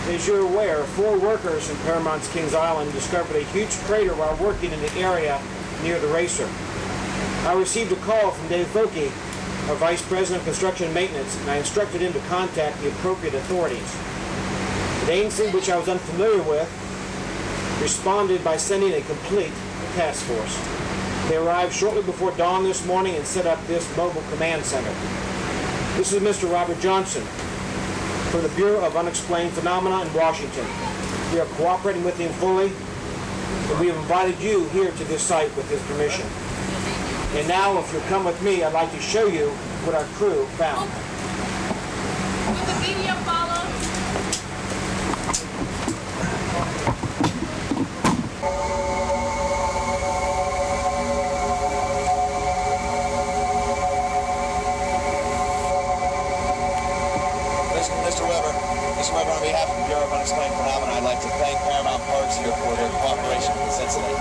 As you're aware, 4 workers in Paramount's Kings Island discovered a huge crater while working in the area near the racer. I received a call from Dave Foki, our Vice President of Construction and Maintenance, and I instructed him to contact the appropriate authorities. The agency, which I was unfamiliar with, responded by sending a complete task force. They arrived shortly before dawn this morning and set up this mobile command center. This is Mr. Robert Johnson from the Bureau of Unexplained Phenomena in Washington. We are cooperating with him fully, and we have invited you here to this site with his permission. And now, if you'll come with me, I'd like to show you what our crew found. Will the video follow? Mr. Weber, on behalf of the Bureau of Unexplained Phenomena, I'd like to thank Paramount Parks here for their cooperation with this incident.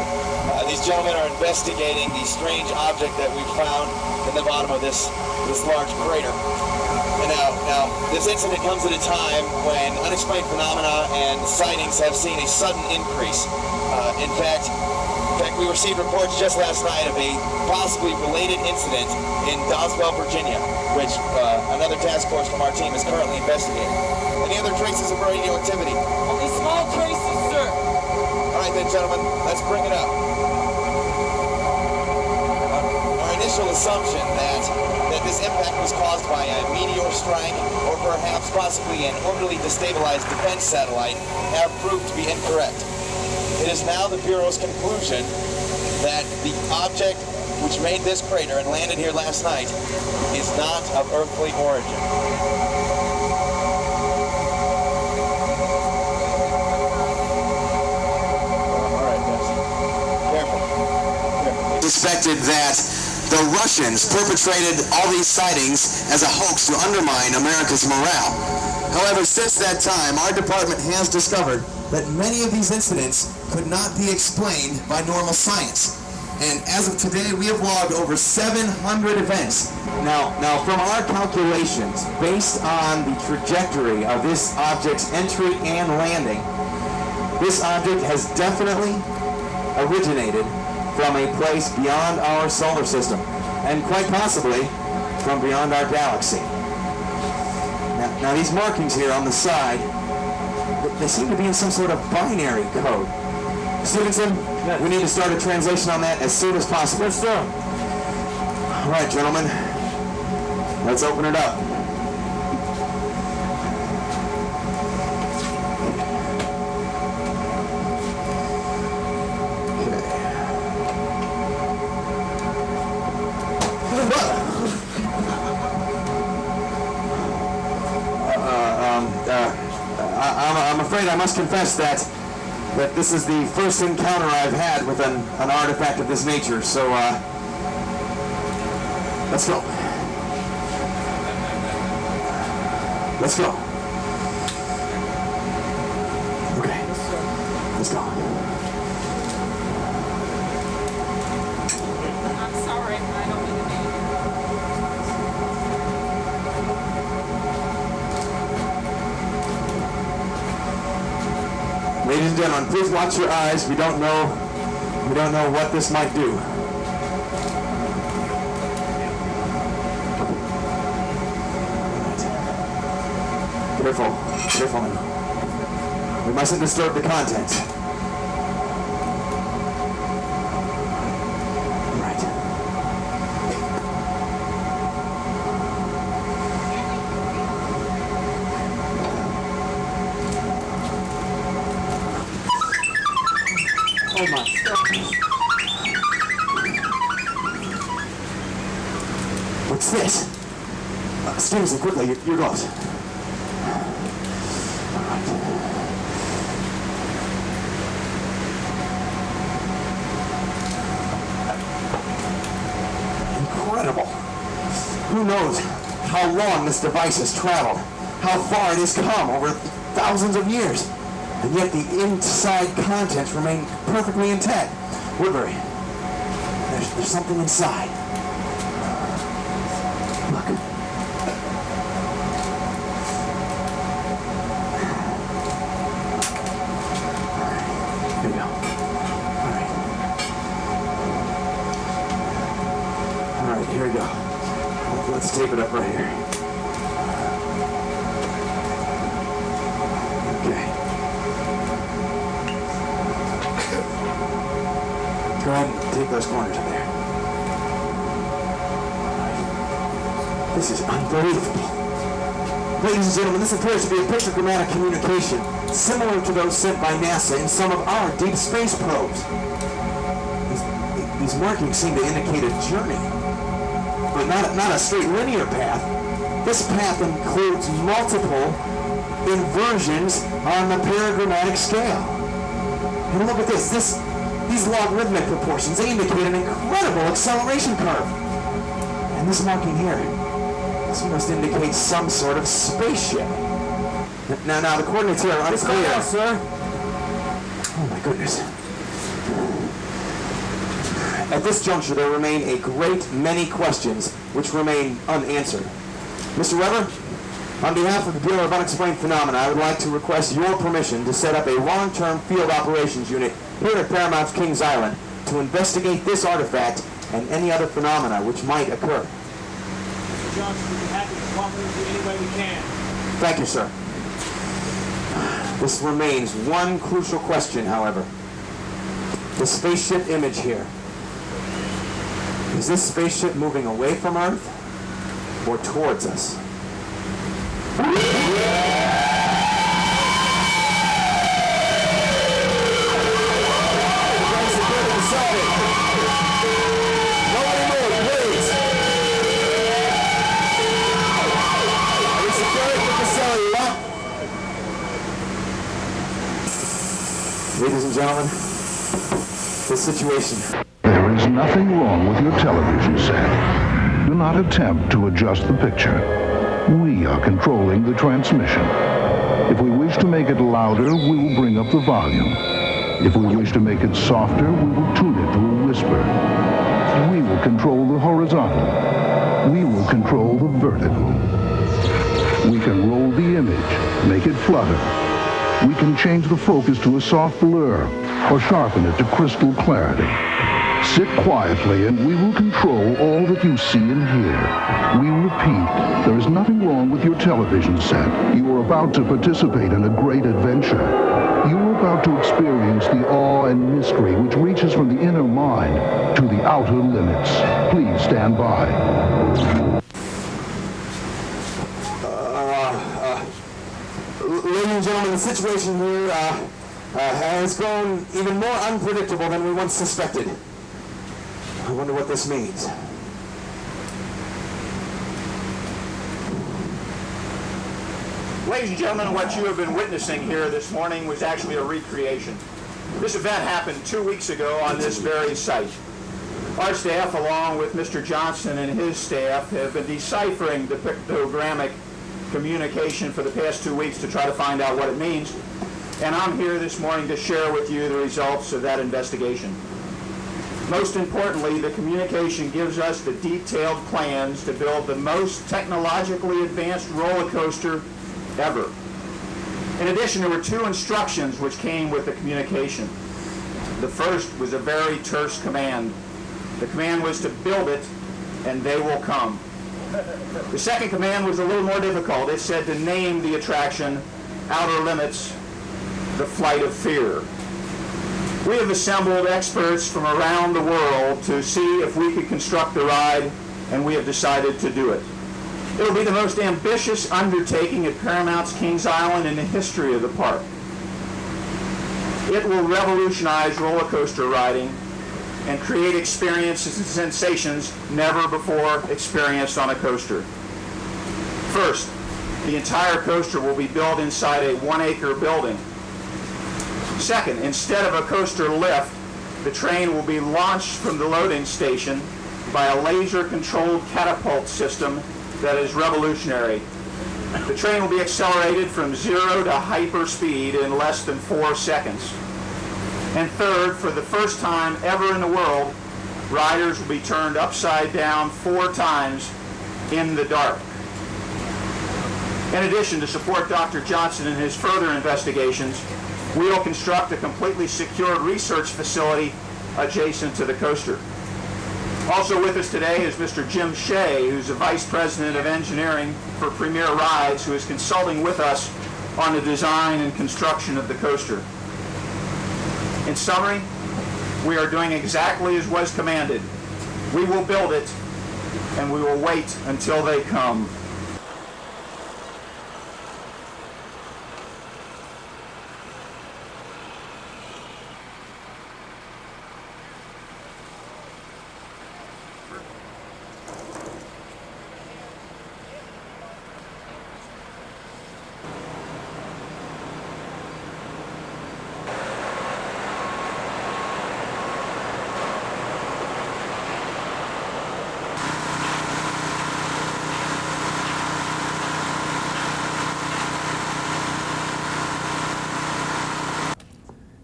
These gentlemen are investigating the strange object that we found in the bottom of this large crater. And now, this incident comes at a time when unexplained phenomena and sightings have seen a sudden increase. In fact, we received reports just last night of a possibly related incident in Doswell, Virginia, which another task force from our team is currently investigating. Any other traces of radioactivity? Only small traces, sir. All right then, gentlemen, let's bring it up. Our initial assumption that this impact was caused by a meteor strike or perhaps possibly an orbitally destabilized defense satellite have proved to be incorrect. It is now the Bureau's conclusion that the object which made this crater and landed here last night is not of earthly origin. Suspected that the Russians perpetrated all these sightings as a hoax to undermine America's morale. However, since that time, our department has discovered that many of these incidents could not be explained by normal science. And as of today, we have logged over 700 events. Now from our calculations, based on the trajectory of this object's entry and landing, this object has definitely originated from a place beyond our solar system, and quite possibly from beyond our galaxy. Now these markings here on the side, they seem to be in some sort of binary code. Stevenson, yes. We need to start a translation on that as soon as possible. Yes, sir. All right, gentlemen, let's open it up. I'm afraid I must confess that this is the first encounter I've had with an artifact of this nature, so let's go. Let's go. Okay, let's go. I'm sorry, I don't mean to be. Ladies and gentlemen, please watch your eyes. We don't know what this might do. Careful now. We mustn't disturb the contents. Right. Oh my. What's this? Stevenson, quickly, your gloves. Incredible. Who knows how long this device has traveled, how far it has come over thousands of years, and yet the inside contents remain perfectly intact. Woodbury, there's something inside. Look. Okay. Go ahead and take those corners in there. This is unbelievable. Ladies and gentlemen, this appears to be a pictogrammatic communication similar to those sent by NASA in some of our deep space probes. These markings seem to indicate a journey, but not a straight linear path. This path includes multiple inversions on the paragrammatic scale. And look at this. These logarithmic proportions, they indicate an incredible acceleration curve. And this marking here, this must indicate some sort of spaceship. Now the coordinates here are unclear. Sir. Oh my goodness. At this juncture, there remain a great many questions which remain unanswered. Mr. Weber, on behalf of the Bureau of Unexplained Phenomena, I would like to request your permission to set up a long-term field operations unit here at Paramount's Kings Island to investigate this artifact and any other phenomena which might occur. Mr. Johnson, we'll be happy to cooperate with you any way we can. Thank you, sir. This remains one crucial question, however. The spaceship image here. Is this spaceship moving away from Earth or towards us? Ladies and gentlemen, the situation. There is nothing wrong with your television set. Do not attempt to adjust the picture. We are controlling the transmission. If we wish to make it louder, we will bring up the volume. If we wish to make it softer, we will tune it to a whisper. We will control the horizontal. We will control the vertical. We can roll the image, make it flutter. We can change the focus to a soft blur or sharpen it to crystal clarity. Sit quietly and we will control all that you see and hear. We repeat, there is nothing wrong with your television set. You are about to participate in a great adventure. You are about to experience the awe and mystery which reaches from the inner mind to the outer limits. Please stand by. Ladies and gentlemen, the situation here has grown even more unpredictable than we once suspected. I wonder what this means. Ladies and gentlemen, what you have been witnessing here this morning was actually a recreation. This event happened 2 weeks ago on this very site. Our staff, along with Mr. Johnson and his staff, have been deciphering the pictogrammic communication for the past 2 weeks to try to find out what it means. And I'm here this morning to share with you the results of that investigation. Most importantly, the communication gives us the detailed plans to build the most technologically advanced roller coaster ever. In addition, there were 2 instructions which came with the communication. The first was a very terse command. The command was to build it, and they will come. The second command was a little more difficult. It said to name the attraction, Outer Limits, the Flight of Fear. We have assembled experts from around the world to see if we could construct the ride, and we have decided to do it. It will be the most ambitious undertaking at Paramount's Kings Island in the history of the park. It will revolutionize roller coaster riding and create experiences and sensations never before experienced on a coaster. First, the entire coaster will be built inside a 1-acre building. Second, instead of a coaster lift, the train will be launched from the loading station by a laser-controlled catapult system that is revolutionary. The train will be accelerated from 0 to hyperspeed in less than 4 seconds. And third, for the first time ever in the world, riders will be turned upside down 4 times in the dark. In addition, to support Dr. Johnson in his further investigations, we will construct a completely secured research facility adjacent to the coaster. Also with us today is Mr. Jim Shea, who's the Vice President of Engineering for Premier Rides, who is consulting with us on the design and construction of the coaster. In summary, we are doing exactly as was commanded. We will build it, and we will wait until they come.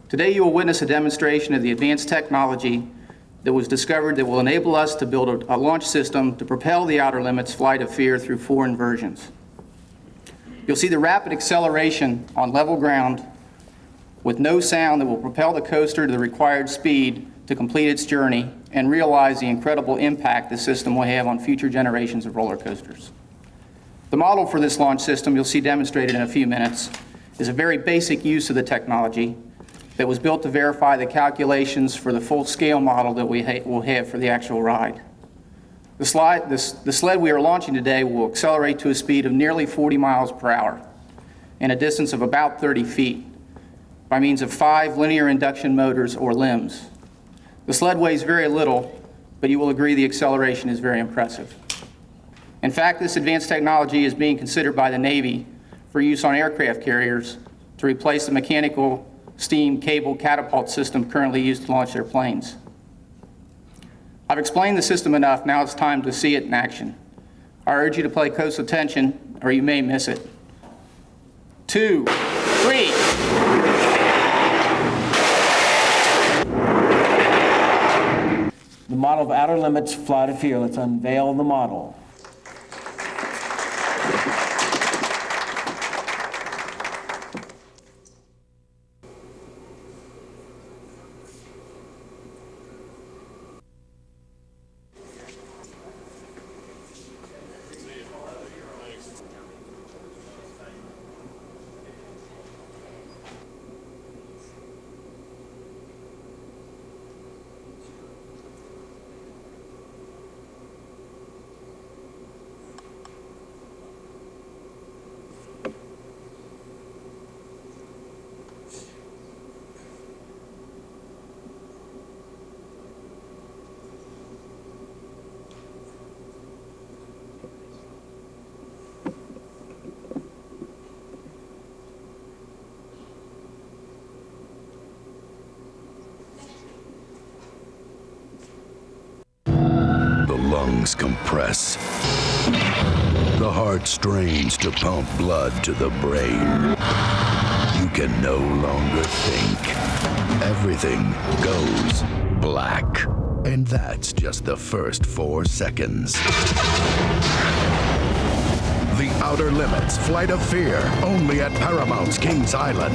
Today you will witness a demonstration of the advanced technology that was discovered that will enable us to build a launch system to propel the Outer Limits Flight of Fear through 4 inversions. You'll see the rapid acceleration on level ground with no sound that will propel the coaster to the required speed to complete its journey and realize the incredible impact the system will have on future generations of roller coasters. The model for this launch system you'll see demonstrated in a few minutes is a very basic use of the technology that was built to verify the calculations for the full-scale model that we will have for the actual ride. The sled we are launching today will accelerate to a speed of nearly 40 miles per hour and a distance of about 30 feet by means of 5 linear induction motors or limbs. The sled weighs very little, but you will agree the acceleration is very impressive. In fact, this advanced technology is being considered by the Navy for use on aircraft carriers to replace the mechanical steam cable catapult system currently used to launch their planes. I've explained the system enough, now it's time to see it in action. I urge you to pay close attention or you may miss it. 2, 3. The model of Outer Limits Flight of Fear. Let's unveil the model. Lungs compress. The heart strains to pump blood to the brain. You can no longer think. Everything goes black. And that's just the first 4 seconds. The Outer Limits Flight of Fear, only at Paramount's Kings Island.